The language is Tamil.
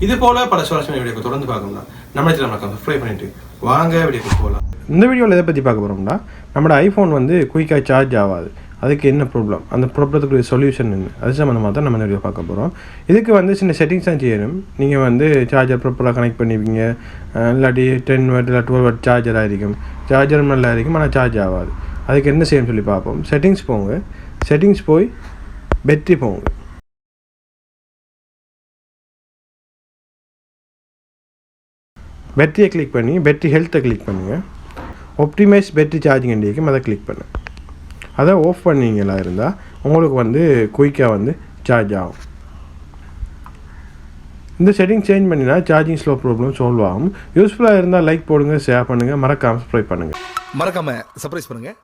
இது போல் பல சுவாரஸ்யமான வீடியோக்கு தொடர்ந்து பார்க்கணும்னா நம்ம சேனலை சப்ஸ்கிரைப் பண்ணிட்டு வாங்க வீடியோக்கு போகலாம். இந்த வீடியோவில் எதை பற்றி பார்க்க போகிறோம்னா நம்மளோட ஐஃபோன் வந்து குயிக்காக சார்ஜ் ஆகாது. அதுக்கு என்ன ப்ராப்ளம், அந்த ப்ராப்ளத்துக்குரிய சொல்யூஷன் என்ன, அது சம்மந்தமாக தான் நம்ம வீடியோ பார்க்க போகிறோம். இதுக்கு வந்து சின்ன செட்டிங்ஸ் தான் செய்யணும். நீங்கள் வந்து சார்ஜர் ப்ராப்பராக கனெக்ட் பண்ணிப்பீங்க, இல்லாட்டி 10 வாட் இல்லை 12 வாட் சார்ஜராக இருக்கும். சார்ஜர் நல்லா இருக்கும், ஆனால் சார்ஜ் ஆகாது. அதுக்கு என்ன செய்யணும்னு சொல்லி பார்ப்போம். செட்டிங்ஸ் போங்க, செட்டிங்ஸ் போய் பேட்டரி போங்க. பேட்டரியை கிளிக் பண்ணி பேட்டரி ஹெல்த்தை கிளிக் பண்ணுங்கள். ஆப்டிமைஸ் பேட்டரி சார்ஜிங் இண்டிக்கும் அதை கிளிக் பண்ணு. அதை ஆஃப் பண்ணிங்களா இருந்தால் உங்களுக்கு வந்து குயிக்காக வந்து சார்ஜ் ஆகும். இந்த செட்டிங் சேஞ்ச் பண்ணினா சார்ஜிங் ஸ்லோ ப்ராப்ளம் சால்வ் ஆகும். யூஸ்ஃபுல்லாக இருந்தால் லைக் போடுங்க, ஷேர் பண்ணுங்கள், மறக்காமல் சப்ஸ்கிரைப் பண்ணுங்கள். மறக்காமல் சர்ப்ரைஸ் பண்ணுங்கள்.